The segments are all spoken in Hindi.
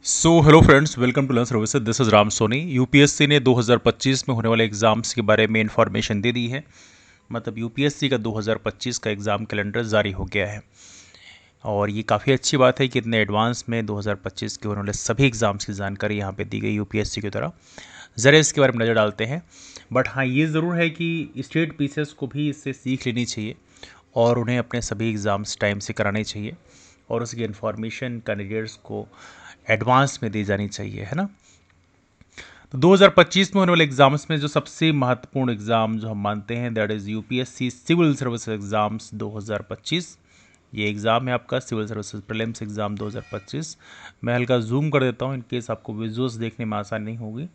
Hello friends, welcome to learn services. This is Ram Soni. UPSC ने 2025 में होने वाले एग्ज़ाम्स के बारे में इंफॉर्मेशन दे दी है। मतलब यूपीएससी का 2025 का एग्ज़ाम कैलेंडर जारी हो गया है और ये काफ़ी अच्छी बात है कि इतने एडवांस में 2025 के होने वाले सभी एग्ज़ाम्स की जानकारी यहाँ पे दी गई यूपीएससी की तरह। ज़रा इसके बारे में नज़र डालते हैं। बट हाँ, ये ज़रूर है कि स्टेट पीसेस को भी इससे सीख लेनी चाहिए और उन्हें अपने सभी एग्ज़ाम्स टाइम से कराने चाहिए और उसकी इन्फॉर्मेशन कैंडिडेट्स को एडवांस में दी जानी चाहिए, है ना। तो 2025 में होने वाले एग्जाम्स में जो सबसे महत्वपूर्ण एग्जाम जो हम मानते हैं that is UPSC civil service exams 2025। ये एग्ज़ाम है आपका सिविल सर्विसेज प्रीलिम्स एग्ज़ाम 2025। मैं हल्का जूम कर देता हूँ इन केस आपको विजुअल्स देखने में आसानी नहीं होगी।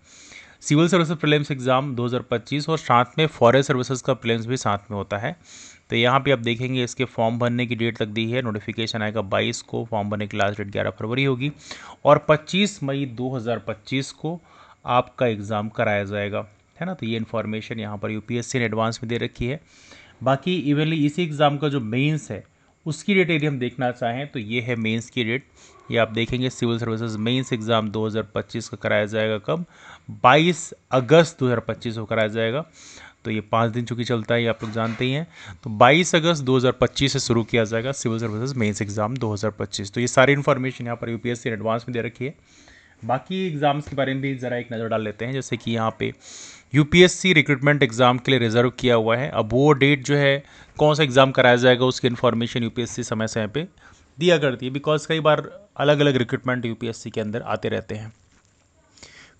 सिविल सर्विसेज प्रीलिम्स एग्ज़ाम 2025 और साथ में फॉरेस्ट सर्विसेज का प्रीलिम्स भी साथ में होता है। तो यहाँ पे आप देखेंगे इसके फॉर्म भरने की डेट तक दी है। नोटिफिकेशन आएगा 22 को, फॉर्म भरने की लास्ट डेट 11 फरवरी होगी और 25 मई 2025 को आपका एग्ज़ाम कराया जाएगा, है ना। तो ये इन्फॉर्मेशन यहाँ पर यूपीएससी ने एडवांस में दे रखी है। बाकी इवनली इसी एग्ज़ाम का जो मेंस है उसकी डेट यदि हम देखना चाहें तो ये है मेंस की डेट। ये आप देखेंगे सिविल सर्विसेज मेंस एग्ज़ाम 2025 का कराया जाएगा कब, 22 अगस्त 2025 को कराया जाएगा। तो ये 5 दिन चूँकि चलता है, ये आप लोग जानते ही हैं। तो 22 अगस्त 2025 से शुरू किया जाएगा सिविल सर्विसेज मेंस एग्ज़ाम 2025। तो ये सारी इन्फॉर्मेशन यहाँ पर यूपीएससी ने एडवांस में दे रखी है। बाकी एग्ज़ाम्स के बारे में भी ज़रा एक नज़र डाल लेते हैं। जैसे कि यहाँ पे यूपीएससी रिक्रूटमेंट एग्ज़ाम के लिए रिजर्व किया हुआ है। अब वो डेट जो है कौन सा एग्ज़ाम कराया जाएगा उसकी इन्फॉर्मेशन यूपीएससी समय समय पे दिया करती है, बिकॉज कई बार अलग अलग रिक्रूटमेंट यूपीएससी के अंदर आते रहते हैं।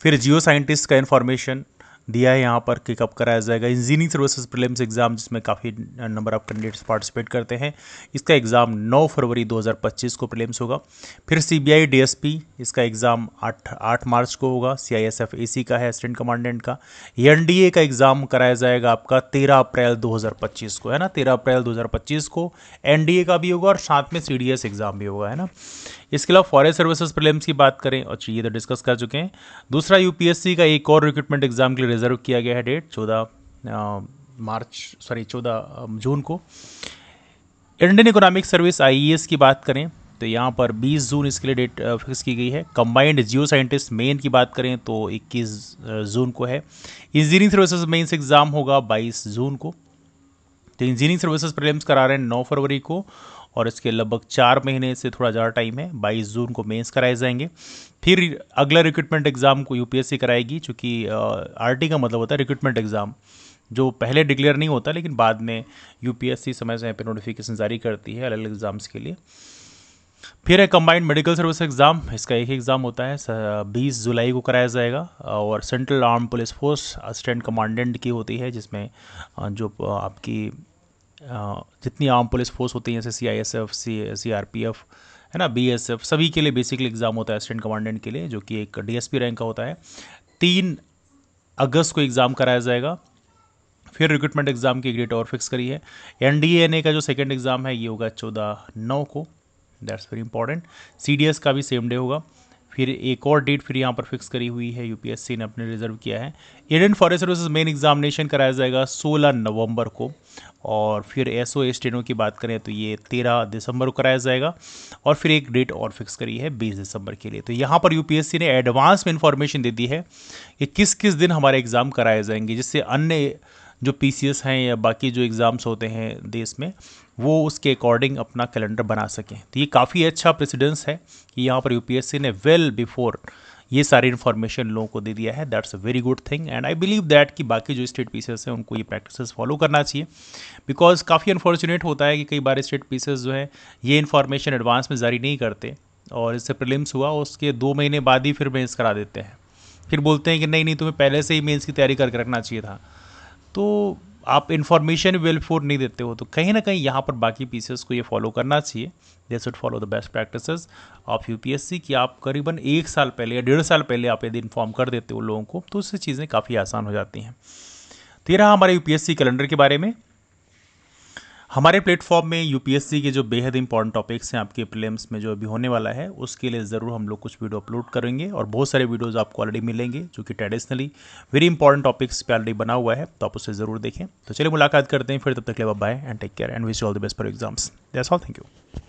फिर जियो साइंटिस्ट का इन्फॉर्मेशन दिया है यहाँ पर कि कब कराया जाएगा। इंजीनियरिंग सर्विसेज प्रीलिम्स एग्जाम जिसमें काफ़ी नंबर ऑफ कैंडिडेट्स पार्टिसिपेट करते हैं, इसका एग्ज़ाम 9 फरवरी 2025 को प्रीलिम्स होगा। फिर सीबीआई डीएसपी इसका एग्ज़ाम 8 मार्च को होगा। सीआईएसएफ एसी का है असिस्टेंट कमांडेंट का। एनडीए का एग्ज़ाम कराया जाएगा आपका 13 अप्रैल 2025 को, है ना। 13 अप्रैल 2025 को एनडीए का भी होगा और साथ में सीडीएस एग्ज़ाम भी होगा, है ना। इसके अलावा फॉरेस्ट सर्विसेज प्रीलिम्स की बात करें, अच्छा ये तो डिस्कस कर चुके हैं। दूसरा यूपीएससी का एक और रिक्रूटमेंट एग्जाम के लिए रिजर्व किया गया है डेट 14 जून को। इंडियन इकोनॉमिक सर्विस आईईएस की बात करें तो यहाँ पर 20 जून इसके लिए डेट फिक्स की गई है। कंबाइंड जियो साइंटिस्ट मेन की बात करें तो 21 जून को है। इंजीनियरिंग सर्विसेज मेंस एग्जाम होगा 22 जून को। तो इंजीनियरिंग सर्विसेज प्रीलिम्स करा रहे हैं 9 फरवरी को और इसके लगभग 4 महीने से थोड़ा ज़्यादा टाइम है। 22 जून को मेंस कराए जाएंगे। फिर अगला रिक्रूटमेंट एग्ज़ाम को यूपीएससी कराएगी, चूँकि आरटी का मतलब होता है रिक्रूटमेंट एग्ज़ाम, जो पहले डिक्लेयर नहीं होता लेकिन बाद में यूपीएससी समय समय पर नोटिफिकेशन जारी करती है अलग अलग एग्ज़ाम्स के लिए। फिर है कंबाइंड मेडिकल सर्विस एग्ज़ाम, इसका एक ही एग्ज़ाम होता है, 20 जुलाई को कराया जाएगा। और central arm police force assistant commandant की होती है, जिसमें जो आपकी जितनी आर्म पुलिस फोर्स होती हैं जैसे सीआईएसएफ, सीआरपीएफ, है ना, बीएसएफ, सभी के लिए बेसिकली एग्ज़ाम होता है असिस्टेंट कमांडेंट के लिए, जो कि एक डीएसपी रैंक का होता है। 3 अगस्त को एग्ज़ाम कराया जाएगा। फिर रिक्रूटमेंट एग्ज़ाम की डेट और फिक्स करी है। एनडीएनए का जो सेकेंड एग्ज़ाम है ये होगा 14/9 को, दैट्स वेरी इंपॉर्टेंट। सीडीएस का भी सेम डे होगा। फिर एक और डेट फिर यहाँ पर फिक्स करी हुई है, यूपीएससी ने अपने रिजर्व किया है। Indian forest services main examination कराया जाएगा 16 नवंबर को। और फिर एसओ स्टेनो की बात करें तो ये 13 दिसंबर को कराया जाएगा। और फिर एक डेट और फिक्स करी है 20 दिसंबर के लिए। तो यहाँ पर यूपीएससी ने एडवांस में इंफॉर्मेशन दे दी है कि किस किस दिन हमारे एग्ज़ाम कराए जाएंगे, जिससे अन्य जो पीसीएस हैं या बाकी जो एग्ज़ाम्स होते हैं देश में वो उसके अकॉर्डिंग अपना कैलेंडर बना सकें। तो ये काफ़ी अच्छा प्रेसिडेंस है कि यहाँ पर यूपीएससी ने वेल बिफोर ये सारी इन्फॉर्मेशन लोगों को दे दिया है। That's a very good thing and I believe that कि बाकी जो स्टेट पीसेस हैं उनको ये प्रैक्टिसेस फॉलो करना चाहिए, बिकॉज काफ़ी अनफॉर्चुनेट होता है कि कई बार स्टेट पीसेस जो है ये इन्फॉर्मेशन एडवांस में जारी नहीं करते और इससे प्रीलिम्स हुआ उसके 2 महीने बाद ही फिर मेंस करा देते हैं। फिर बोलते हैं कि नहीं नहीं, तुम्हें पहले से ही मेंस की तैयारी करके रखना चाहिए था। तो आप इन्फॉर्मेशन वेल फोर नहीं देते हो, तो कहीं ना कहीं यहाँ पर बाकी पीसेस को ये फॉलो करना चाहिए। They should follow the best practices of UPSC कि आप करीबन 1 साल पहले या 1.5 साल पहले आप यदि इन्फॉर्म कर देते हो लोगों को तो उससे चीज़ें काफ़ी आसान हो जाती हैं। तो ये रहा हमारे यूपीएससी कैलेंडर के बारे में। हमारे प्लेटफॉर्म में यूपीएससी के जो बेहद इंपॉर्टेंट टॉपिक्स हैं आपके प्रीलिम्स में जो अभी होने वाला है उसके लिए ज़रूर हम लोग कुछ वीडियो अपलोड करेंगे और बहुत सारे वीडियोस आपको ऑलरेडी मिलेंगे जो कि ट्रेडिशनली वेरी इंपॉर्टेंट टॉपिक्स पे ऑलरेडी बना हुआ है, तो आप उसे ज़रूर देखें। तो चलिए मुलाकात करते हैं फिर, तब तक के लिए bye and take care and wish you all the best for exams. That's all, thank you.